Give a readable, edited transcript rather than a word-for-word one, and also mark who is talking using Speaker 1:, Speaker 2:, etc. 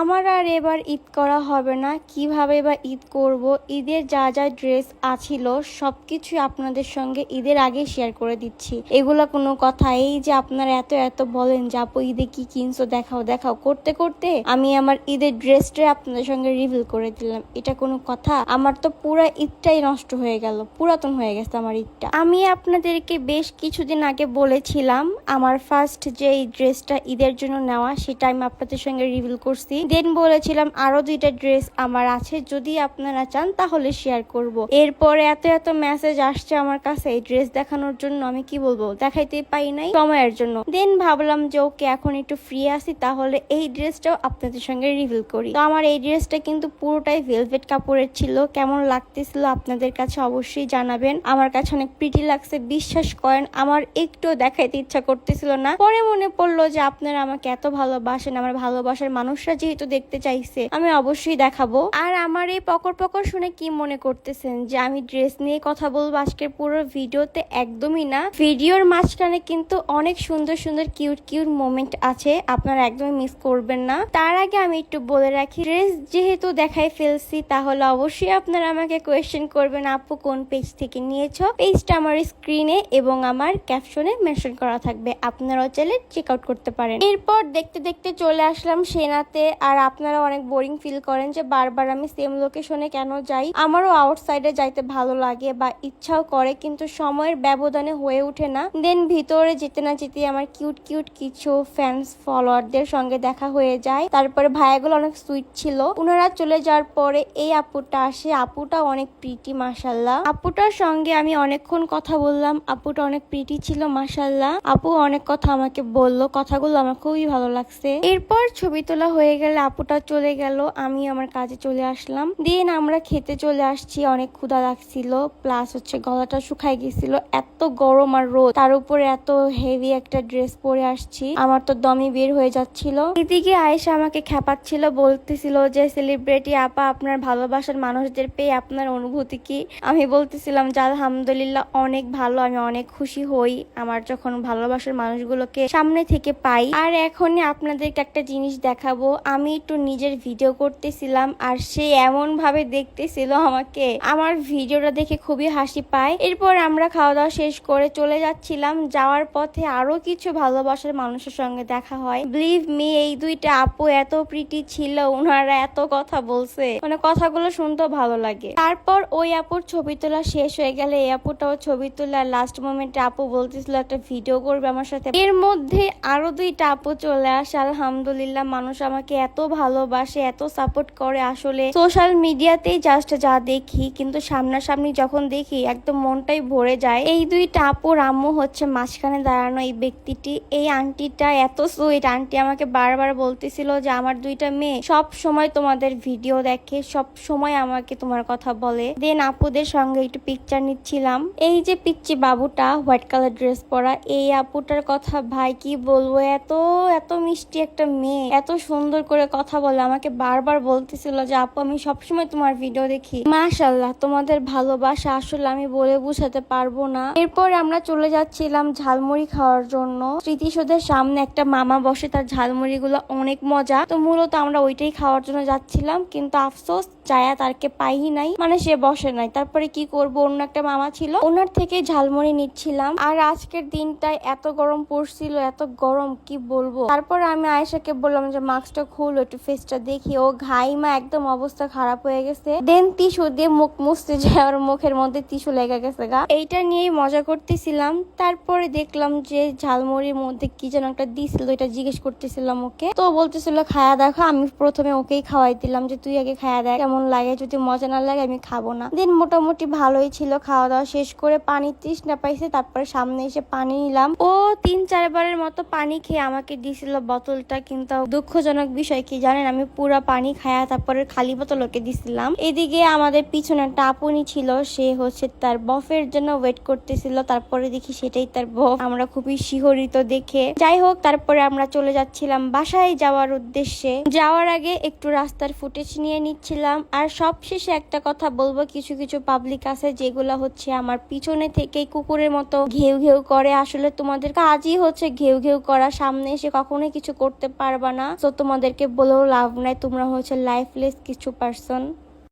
Speaker 1: আমার আর এবার ঈদ করা হবে না। কিভাবে বা ঈদ করব, ঈদের যা যা ড্রেস আছিল সবকিছু আপনাদের সঙ্গে ঈদের আগে শেয়ার করে দিচ্ছি। এগুলা কোনো কথা? এই যে আপনারা এত এত বলেন যে আপু ঈদে কি কিনছো দেখাও দেখাও করতে করতে আমি আমার ঈদের ড্রেসটা আপনাদের সঙ্গে রিভিল করে দিলাম। এটা কোনো কথা? আমার তো পুরা ঈদটাই নষ্ট হয়ে গেল, পুরাতন হয়ে গেছে আমার ঈদটা। আমি আপনাদেরকে বেশ কিছুদিন আগে বলেছিলাম আমার ফার্স্ট যে এই ড্রেসটা ঈদের জন্য নেওয়া, সেটা আমি আপনাদের সঙ্গে রিভিল করছি। দেন বলেছিলাম আরো 2টা ড্রেস আমার আছে, যদি আপনারা চান তাহলে শেয়ার করব। এরপরে এত এত মেসেজ আসছে আমার কাছে এই ড্রেস দেখানোর জন্য, আমি কি বলবো, দেখাইতে পাই নাই সময়ের জন্য। দেন ভাবলাম যে ওকে এখন একটু ফ্রি আছি, তাহলে এই ড্রেসটাও আপনাদের সঙ্গে রিভিল করি। তো আমার এই ড্রেসটা কিন্তু পুরোটাই ভেলভেট কাপড়ের ছিল। কেমন লাগতেছিল আপনাদের কাছে অবশ্যই জানাবেন। আমার কাছে অনেক প্রিটি লাগছে, বিশ্বাস করেন আমার একটু দেখাইতে ইচ্ছা করতেছিল না। পরে মনে পড়লো যে আপনারা আমাকে এত ভালোবাসেন, আমার ভালোবাসার মানুষরা যেহেতু দেখতে চাইছে আমি অবশ্যই দেখাবো। আর আমার এই পকর পকর শুনে কি মনে করতেছেন যে আমি ড্রেস নিয়ে কথা বলবো আজকের পুরো ভিডিওতে? একদমই না। ভিডিওর মাঝখানে কিন্তু অনেক সুন্দর সুন্দর কিউট কিউট মোমেন্ট আছে, আপনারা একদমই মিস করবেন না। তার আগে আমি একটু বলে রাখি, ড্রেস যেহেতু দেখাই ফেলছি তাহলে অবশ্যই আপনারা আমাকে কোয়েশ্চেন করবেন আপু কোন পেজ থেকে নিয়েছো। পেজটা আমার স্ক্রিনে এবং আমার ক্যাপশনে মেনশন করা থাকবে, আপনারাও চাইলে চেক আউট করতে পারেন। এরপর দেখতে দেখতে চলে আসলাম সেনাতে। আর আপনারা অনেক বোরিং ফিল করেন যে বারবার আমি সেম লোকেশনে কেন যাই। আমারও আউটসাইডে যাইতে ভালো লাগে বা ইচ্ছাও করে, কিন্তু সময়ের ব্যবধানে হয়ে ওঠে না। দেন ভিতরে যেতে না যেতে আমার কিউট কিউট কিছু ফ্যান্স ফলোয়ারদের সঙ্গে দেখা হয়ে যায়। তারপরে ভাইয়াগুলো অনেক সুইট ছিল। ওনারা চলে যাওয়ার পরে এই আপুটা আসে। আপুটা অনেক প্রিটি মাশাল্লাহ। আপুটার সঙ্গে আমি অনেকক্ষণ কথা বললাম। আপুটা অনেক প্রিটি ছিল মাশাল্লাহ। আপু অনেক কথা আমাকে বললো, কথাগুলো আমার খুবই ভালো লাগছে। এরপর ছবি তোলা হয়ে গেলে আপুটা চলে গেল, আমি আমার কাজে চলে আসলাম। দেন আমরা খেতে চলে আসছি। অনেক ক্ষুধা লাগছিল, প্লাস হচ্ছে গলাটা শুকাই গেছিল, এত গরম আর রোদ, তার উপরে এত হেভি একটা ড্রেস পরে আসছি, আমার তো দমই বের হয়ে যাচ্ছিল। এদিকে আয়েশা আমাকে খেপাচ্ছিল, বলতেছিল যে সেলিব্রিটি আপা আপনার ভালোবাসার মানুষদের পেয়ে আপনার অনুভূতি কি? আমি বলতেছিলাম যে আলহামদুলিল্লাহ অনেক ভালো, আমি অনেক খুশি হই আমার যখন ভালোবাসার মানুষগুলোকে সামনে থেকে পাই। আর এখনই আপনাদেরকে একটা জিনিস দেখাবো। আমি একটু নিজের ভিডিও করতেছিলাম আর সে এমন ভাবে দেখতেছিল আমাকে, আমার ভিডিওটা দেখে খুবই হাসি পায়। এরপর আমরা খাওয়া দাওয়া শেষ করে চলে যাচ্ছিলাম। যাওয়ার পথে আরো কিছু ভালোবাসার মানুষের সঙ্গে দেখা হয়। বিলিভ মি, এই 2টা আপু এত প্রিটি ছিল, ওনারা এত কথা বলছে, মানে কথাগুলো শুনতেও ভালো লাগে। তারপর ওই আপুর ছবি তোলা শেষ হয়ে গেলে এই আপুটাও ছবি তোলা লাস্ট মোমেন্টে আপু বলতেছিল একটা ভিডিও করবে আমার সাথে। এর মধ্যে আরো 2টা আপু চলে আসে। আলহামদুলিল্লাহ, মানুষ আমাকে এত ভালোবাসে, এত সাপোর্ট করে। আসলে সোশ্যাল মিডিয়াতেই জাস্ট যা দেখি, কিন্তু সামনাসামনি যখন দেখি একদম মনটাই ভরে যায়। এই 2টা আপুর আম্মু হচ্ছে মাঝখানে দাঁড়ানো এই ব্যক্তিটি। এই আন্টিটা এত সুইট। আন্টি আমাকে বারবার বলতেছিল যে আমার 2টা মেয়ে সব সময় তোমাদের ভিডিও দেখে, সব সময় আমাকে তোমার কথা বলে। দেন আপুদের সঙ্গে একটু পিকচার নিচ্ছিলাম। এই যে পিচ্চি বাবুটা হোয়াইট কালার ড্রেস পরা, এই আপুটার কথা ভাই কি বলবো, এত এত মিষ্টি একটা মেয়ে, এত সুন্দর করে কথা বলে। আমাকে বারবার বলতেছিল যে আপু আমি সবসময় তোমার ভিডিও দেখি। মাশাআল্লাহ, তোমাদের ভালোবাসা আসলে আমি বলে বুঝাতে পারবো না। এরপর আমরা চলে যাচ্ছিলাম ঝালমুড়ি খাওয়ার জন্য। স্মৃতিসৌধের সামনে একটা মামা বসে, তার ঝালমুড়ি গুলো অনেক মজা। তো মূলত আমরা ওইটাই খাওয়ার জন্য যাচ্ছিলাম, কিন্তু আফসোস চায়া তারকে পাই নাই, মানে সে বসে নাই। তারপরে কি করব, অন্য একটা মামা ছিল, ওনার থেকে ঝালমুড়ি নিচ্ছিলাম। আর আজকের দিনটায় এত গরম পড়ছিল, এত গরম কি বলবো। তারপর আমি আয়েশাকে বললাম যে মাস্কটা খুলো, একটু ফেসটা দেখি। ও ঘাইমা একদম অবস্থা খারাপ হয়ে গেছে। দেন টিস্যু দিয়ে মুখ মুছতে যায়, ওর মুখের মধ্যে টিস্যু লেগে গেছে গা। এইটা নিয়েই মজা করতেছিলাম। তারপরে দেখলাম যে ঝালমুড়ির মধ্যে কি যেন একটা দিছিল, এটা জিজ্ঞেস করতেছিলাম ওকে। তো বলতেছিল খায়া দেখো। আমি প্রথমে ওকেই খাওয়াই দিলাম যে তুই আগে খায়া দেখ কেমন লাগে, যদি মজা না লাগে আমি খাবো না। দেন মোটামুটি ভালোই ছিল। খাওয়া দাওয়া শেষ করে পানি তৃষ্ণা পাইছে, তারপরে সামনে এসে পানি নিলাম। ও 3-4 বারের মতো পানি খেয়ে আমাকে দিছিল বোতলটা, কিন্তু দুঃখজনক বিষয় কি জানেন, আমি পুরা পানি খায়া তারপরে খালি বোতল ওকে দিছিলাম। এদিকে আমাদের পিছনে একটা আপুনি ছিল, সে হচ্ছে তার বফের জন্য ওয়েট করতেছিল। তারপরে দেখি সেটাই তার বফ। আমরা খুবই শিহরিত দেখে। যাই হোক, তারপরে আমরা চলে যাচ্ছিলাম বাসায় যাওয়ার উদ্দেশ্যে। যাওয়ার আগে একটু রাস্তার ফুটেজ নিয়ে নিচ্ছিলাম। আর সবশেষে একটা কথা বলবো, কিছু কিছু পাবলিক আছে যেগুলা হচ্ছে আমার পিছনে থেকেই কুকুরের মতো ঘেউ ঘেউ করে। আসলে তোমাদের কাজই হচ্ছে ঘেউ ঘেউ করা, সামনে এসে কখনোই কিছু করতে পারবা না। তো তোমাদেরকে বলেও লাভ নাই, তোমরা হচ্ছে লাইফলেস কিছু পারসন।